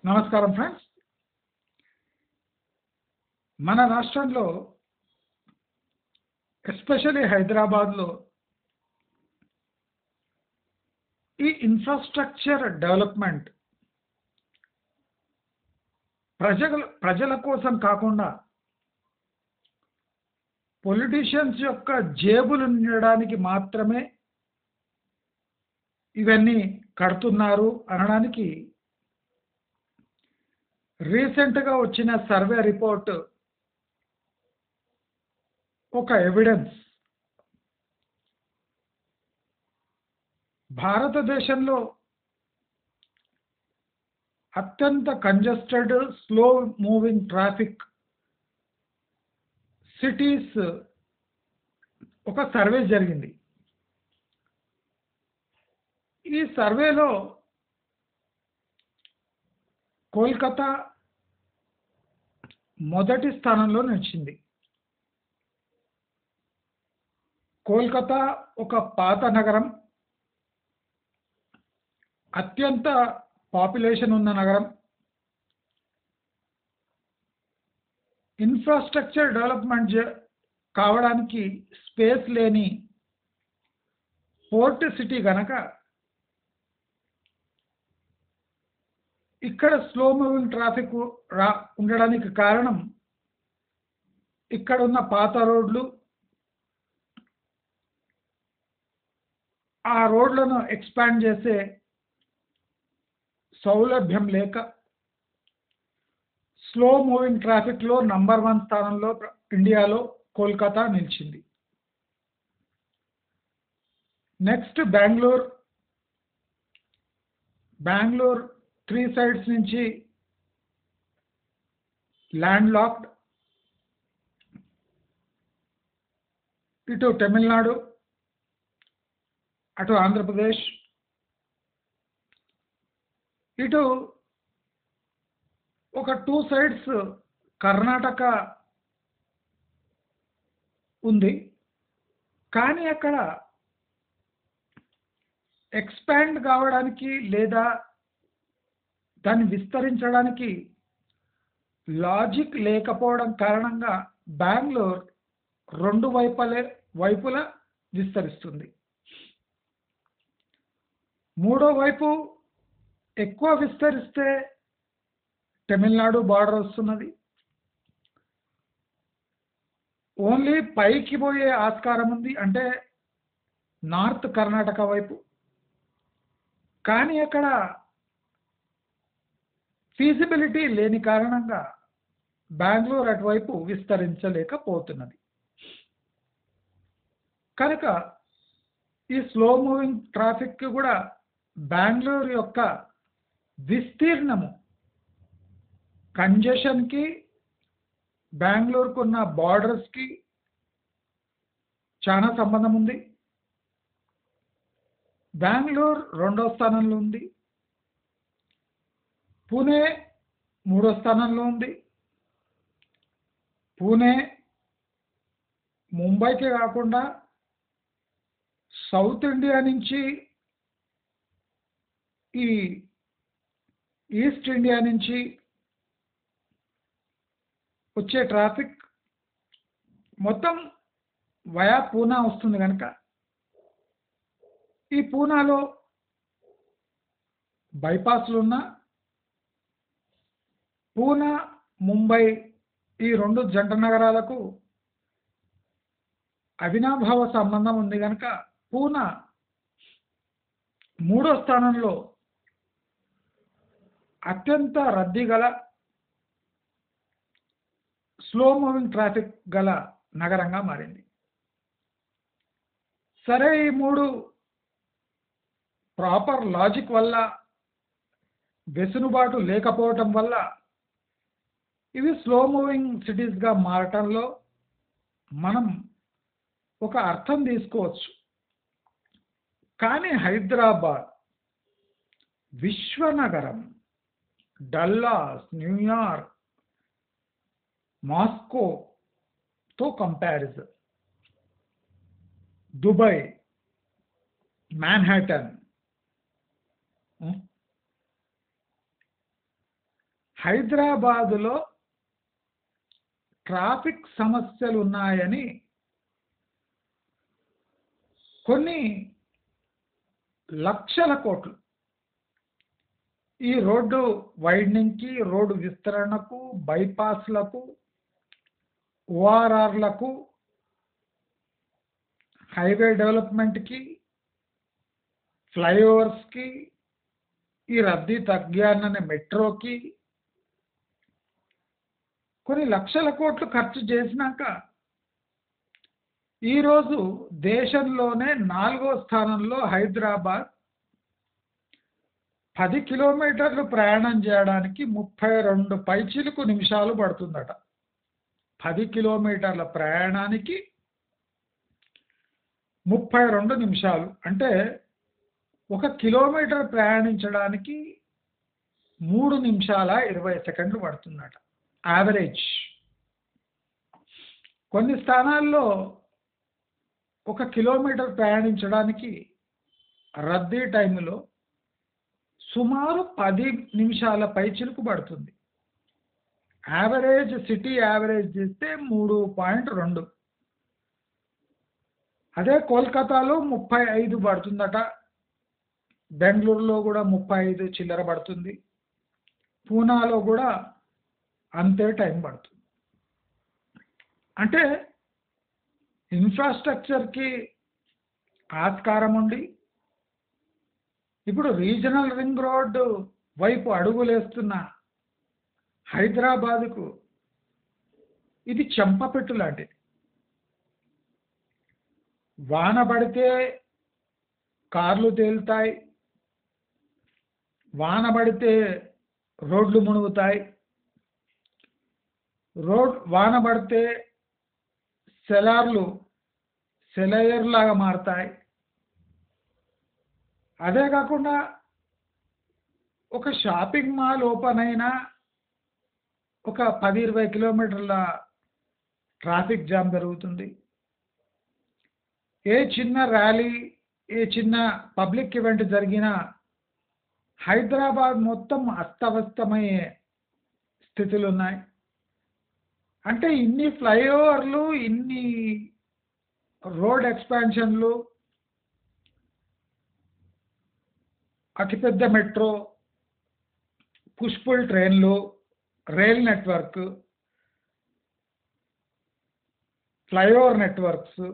నమస్కారం ఫ్రెండ్స్. మన రాష్ట్రంలో ఎస్పెషల్లీ హైదరాబాద్లో ఈ ఇన్ఫ్రాస్ట్రక్చర్ డెవలప్మెంట్ ప్రజల కోసం కాకుండా పొలిటీషియన్స్ యొక్క జేబులు నిండడానికి మాత్రమే ఇవన్నీ కడుతున్నారు అనడానికి రీసెంట్గా వచ్చిన సర్వే రిపోర్ట్ ఒక ఎవిడెన్స్. భారతదేశంలో అత్యంత congested slow moving traffic cities ఒక సర్వే జరిగింది. ఈ సర్వేలో కోల్కతా మొదటి స్థానంలో నిలిచింది. కోల్కతా ఒక పాత నగరం, అత్యంత పాపులేషన్ ఉన్న నగరం. ఇన్ఫ్రాస్ట్రక్చర్ డెవలప్మెంట్ కావడానికి స్పేస్ లేని పోర్ట్ సిటీ గనక ఇక్కడ స్లో మూవింగ్ ట్రాఫిక్ ఉండడానికి కారణం ఇక్కడ ఉన్న పాత రోడ్లు, ఆ రోడ్లను ఎక్స్పాండ్ చేసే సౌలభ్యం లేక స్లో మూవింగ్ ట్రాఫిక్లో నంబర్ 1 స్థానంలో ఇండియాలో కోల్కతా నిలిచింది. నెక్స్ట్ బెంగళూరు. 3 సైడ్స్ నుంచి ల్యాండ్ లాక్డ్. ఇటు తమిళనాడు, అటు ఆంధ్రప్రదేశ్, ఇటు ఒక 2 సైడ్స్ కర్ణాటక ఉంది. కానీ అక్కడ ఎక్స్పాండ్ కావడానికి లేదా దాన్ని విస్తరించడానికి లాజిక్ లేకపోవడం కారణంగా బెంగళూరు 2 వైపులా విస్తరిస్తుంది. మూడో వైపు ఎక్కువ విస్తరిస్తే తమిళనాడు బార్డర్ వస్తున్నది. ఓన్లీ పైకి పోయే ఆస్కారం ఉంది, అంటే నార్త్ కర్ణాటక వైపు. కానీ అక్కడ ఫీజిబిలిటీ లేని కారణంగా బెంగళూరు అటువైపు విస్తరించలేకపోతున్నది. కనుక ఈ స్లో మూవింగ్ ట్రాఫిక్ కూడా బెంగళూరు యొక్క విస్తీర్ణము, కంజెషన్కి, బెంగళూరుకు ఉన్న బార్డర్స్కి చాలా సంబంధం ఉంది. బెంగళూరు 2వ స్థానంలో ఉంది. పూణే 3వ స్థానంలో ఉంది. పూణే ముంబైకి కాకుండా సౌత్ ఇండియా నుంచి, ఈ ఈస్ట్ ఇండియా నుంచి వచ్చే ట్రాఫిక్ మొత్తం వయా పూనా వస్తుంది. కనుక ఈ పూనాలో బైపాస్లు ఉన్న పూనా, ముంబై ఈ 2 జంట నగరాలకు అవినాభావ సంబంధం ఉంది. కనుక పూనా 3వ స్థానంలో అత్యంత రద్దీ గల, స్లో మూవింగ్ ట్రాఫిక్ గల నగరంగా మారింది. సరే, ఈ 3 ప్రాపర్ లాజిక్ వల్ల, వెసులుబాటు లేకపోవటం వల్ల ఇవి స్లో మూవింగ్ సిటీస్గా మారటంలో మనం ఒక అర్థం తీసుకోవచ్చు. కానీ హైదరాబాద్ విశ్వనగరం, డల్లాస్, న్యూయార్క్, మాస్కోతో కంపారిజన్, దుబాయ్, మ్యాన్హాటన్, హైదరాబాదులో ట్రాఫిక్ సమస్యలు ఉన్నాయని కొన్ని లక్షల కోట్లు ఈ రోడ్డు వైడనింగ్కి, రోడ్డు విస్తరణకు, బైపాస్లకు, ఓఆర్ఆర్లకు, హైవే డెవలప్మెంట్కి, ఫ్లైఓవర్స్కి, ఈ రద్దీ తగ్గాననే మెట్రోకి కొన్ని లక్షల కోట్లు ఖర్చు చేసినాక ఈరోజు దేశంలోనే 4వ స్థానంలో హైదరాబాద్ 10 కిలోమీటర్లు ప్రయాణం చేయడానికి 32 పైచిలుకు నిమిషాలు పడుతుందట. 10 కిలోమీటర్ల ప్రయాణానికి 32 నిమిషాలు అంటే 1 కిలోమీటర్ ప్రయాణించడానికి 3 నిమిషాల 20 సెకండ్లు పడుతుందట యావరేజ్. కొన్ని స్థానాల్లో 1 కిలోమీటర్ ప్రయాణించడానికి రద్దీ టైంలో సుమారు 10 నిమిషాల పైచిలుకు పడుతుంది. యావరేజ్ సిటీ యావరేజ్ చేస్తే 3.2. అదే కోల్కతాలో 35 పడుతుందట, బెంగళూరులో కూడా 35 చిల్లర పడుతుంది, పూనాలో కూడా అంతే టైం పడుతుంది. అంటే ఇన్ఫ్రాస్ట్రక్చర్కి ఆస్కారం ఉండి ఇప్పుడు రీజనల్ రింగ్ రోడ్డు వైపు అడుగులేస్తున్న హైదరాబాదుకు ఇది చెంపపెట్టు లాంటిది. వాన పడితే కార్లు తేలుతాయి, వాన పడితే రోడ్లు మునుగుతాయి, వాన పడితే సెలయర్లాగా మారుతాయి. అదే కాకుండా ఒక షాపింగ్ మాల్ ఓపెన్ అయినా ఒక 10-20 కిలోమీటర్ల ట్రాఫిక్ జామ్ జరుగుతుంది. ఏ చిన్న ర్యాలీ, ఏ చిన్న పబ్లిక్ ఈవెంట్ జరిగినా హైదరాబాద్ మొత్తం అస్తవ్యస్తమయ్యే స్థితులు ఉన్నాయి. అంటే ఇన్ని ఫ్లైఓవర్లు, ఇన్ని రోడ్ ఎక్స్పాన్షన్లు, అతిపెద్ద మెట్రో, పుష్పుల్ ట్రైన్లు, rail network, flyover networks,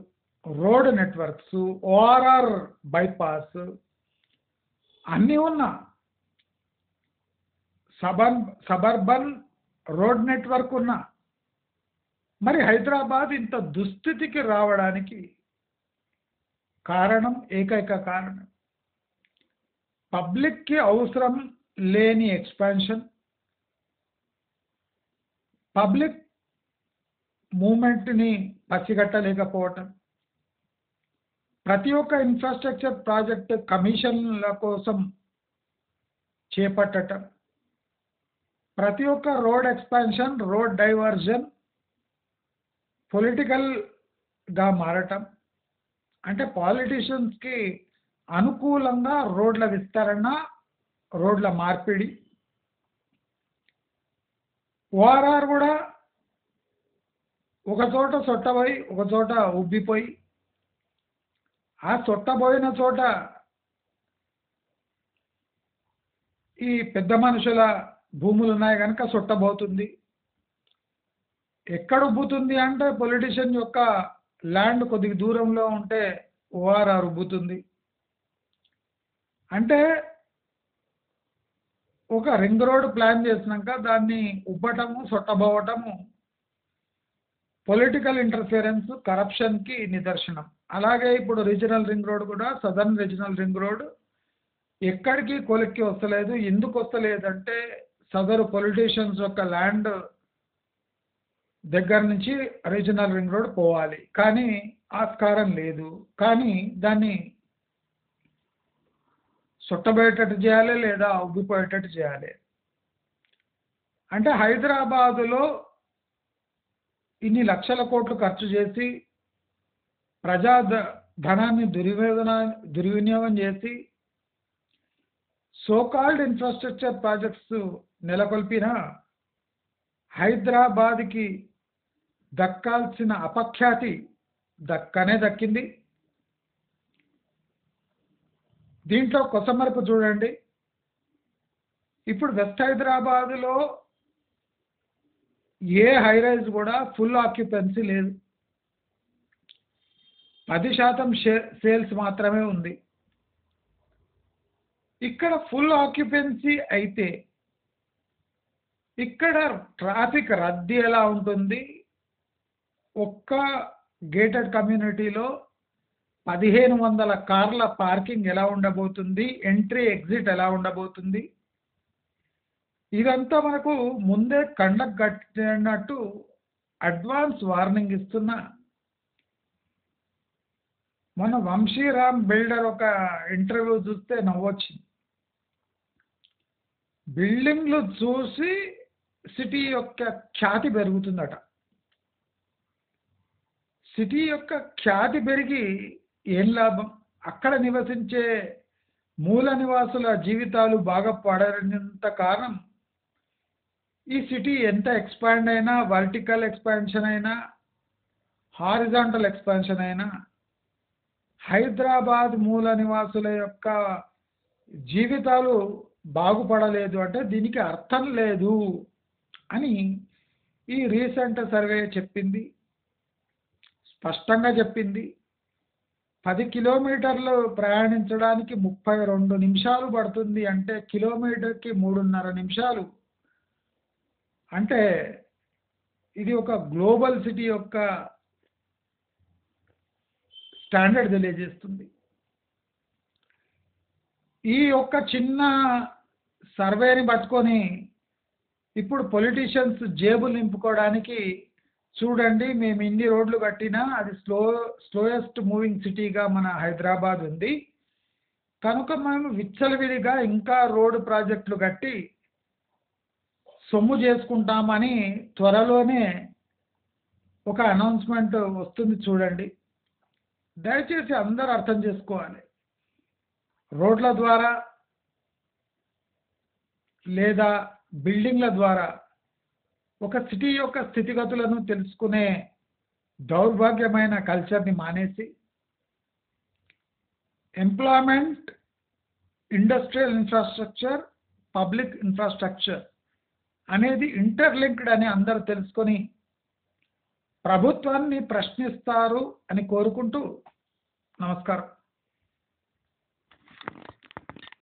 road networks, ORR bypass అన్నీ ఉన్న సబర్బన్ రోడ్ నెట్వర్క్ ఉన్న మరి హైదరాబాద్ ఇంత దుస్థితికి రావడానికి కారణం, ఏకైక కారణం పబ్లిక్కి అవసరం లేని ఎక్స్పాన్షన్, పబ్లిక్ మూమెంట్ని పసిగట్టలేకపోవటం, ప్రతి ఒక్క ఇన్ఫ్రాస్ట్రక్చర్ ప్రాజెక్ట్ కమిషన్ల కోసం చేపట్టడం, ప్రతి ఒక్క రోడ్ ఎక్స్పాన్షన్, రోడ్ డైవర్జన్ పొలిటికల్గా మారటం. అంటే పాలిటీషియన్స్కి అనుకూలంగా రోడ్ల విస్తరణ, రోడ్ల మార్పిడి. ఓఆర్ఆర్ కూడా ఒక చోట సొట్టబోయి ఒక చోట ఉబ్బిపోయి, ఆ సొట్టబోయిన చోట ఈ పెద్ద మనుషుల భూములు ఉన్నాయి కనుక సొట్టబోతుంది. ఎక్కడ ఉబ్బుతుంది అంటే పొలిటీషియన్ యొక్క ల్యాండ్ కొద్దిగా దూరంలో ఉంటే ఓఆర్ఆర్ ఉబ్బుతుంది. అంటే ఒక రింగ్ రోడ్ ప్లాన్ చేసినాక దాన్ని ఉబ్బటము, సొట్టబోవటము పొలిటికల్ ఇంటర్ఫిరెన్స్, కరప్షన్కి నిదర్శనం. అలాగే ఇప్పుడు రీజనల్ రింగ్ రోడ్ కూడా, సదర్న్ రీజనల్ రింగ్ రోడ్ ఎక్కడికి కొలిక్కి వస్తలేదు. ఎందుకు వస్తలేదంటే సదరు పొలిటీషియన్స్ యొక్క ల్యాండ్ దగ్గర నుంచి రీజనల్ రింగ్ రోడ్ పోవాలి, కానీ ఆస్కారం లేదు. కానీ దాన్ని సొట్టబోయేటట్టు చేయాలి లేదా ఉబ్బిపోయేటట్టు చేయాలి. అంటే హైదరాబాదులో ఇన్ని లక్షల కోట్లు ఖర్చు చేసి ప్రజా ధనాన్ని దుర్వినియోగం చేసి సో కాల్డ్ ఇన్ఫ్రాస్ట్రక్చర్ ప్రాజెక్ట్స్ నెలకొల్పిన హైదరాబాద్కి దక్కాల్సిన అపఖ్యాతి దక్కనే దక్కింది. దీంట్లో కొసమరపు చూడండి, ఇప్పుడు వెస్ట్ హైదరాబాదులో ఏ హైరైజ్ కూడా ఫుల్ ఆక్యుపెన్సీ లేదు, 10% సేల్స్ మాత్రమే ఉంది. ఇక్కడ ఫుల్ ఆక్యుపెన్సీ అయితే ఇక్కడ ట్రాఫిక్ రద్దీ ఎలా ఉంటుంది? ఒక్క గేటెడ్ కమ్యూనిటీలో 1500 కార్ల పార్కింగ్ ఎలా ఉండబోతుంది? ఎంట్రీ ఎగ్జిట్ ఎలా ఉండబోతుంది? ఇదంతా మనకు ముందే కండకు కట్టినట్టు అడ్వాన్స్ వార్నింగ్ ఇస్తున్నా. మన వంశీరామ్ బిల్డర్ ఒక ఇంటర్వ్యూ చూస్తే నవ్వొచ్చింది. బిల్డింగ్లు చూసి సిటీ యొక్క ఖ్యాతి పెరుగుతుందట. సిటీ యొక్క ఖ్యాతి పెరిగి ఏం లాభం? అక్కడ నివసించే మూల నివాసుల జీవితాలు బాగా పడనంత కారణం ఈ సిటీ ఎంత ఎక్స్పాండ్ అయినా, వర్టికల్ ఎక్స్పాన్షన్ అయినా, హారిజాంటల్ ఎక్స్పాన్షన్ అయినా, హైదరాబాద్ మూల నివాసుల యొక్క జీవితాలు బాగుపడలేదు అంటే దీనికి అర్థం లేదు అని ఈ రీసెంట్ సర్వే చెప్పింది, స్పష్టంగా చెప్పింది. 10 కిలోమీటర్లు ప్రయాణించడానికి 32 నిమిషాలు పడుతుంది అంటే కిలోమీటర్కి 3.5 నిమిషాలు. అంటే ఇది ఒక గ్లోబల్ సిటీ యొక్క స్టాండర్డ్ తెలియజేస్తుంది. ఈ యొక్క చిన్న సర్వేని పట్టుకొని ఇప్పుడు పొలిటీషియన్స్ జేబులు నింపుకోవడానికి చూడండి మేము ఇన్ని రోడ్లు కట్టినా అది స్లోయెస్ట్ మూవింగ్ సిటీగా మన హైదరాబాద్ ఉంది కనుక మేము విచ్చలవిడిగా ఇంకా రోడ్డు ప్రాజెక్టులు కట్టి సొమ్ము చేసుకుంటామని త్వరలోనే ఒక అనౌన్స్మెంట్ వస్తుంది చూడండి. దయచేసి అందరూ అర్థం చేసుకోవాలి. రోడ్ల ద్వారా లేదా బిల్డింగ్ల ద్వారా ఒక సిటీ యొక్క స్థితిగతులను తెలుసుకునే దౌర్భాగ్యమైన కల్చర్ని మానేసి employment, industrial infrastructure, public infrastructure అనేది ఇంటర్లింక్డ్ అని అందరూ తెలుసుకొని ప్రభుత్వాన్ని ప్రశ్నిస్తారు అని కోరుకుంటూ నమస్కారం.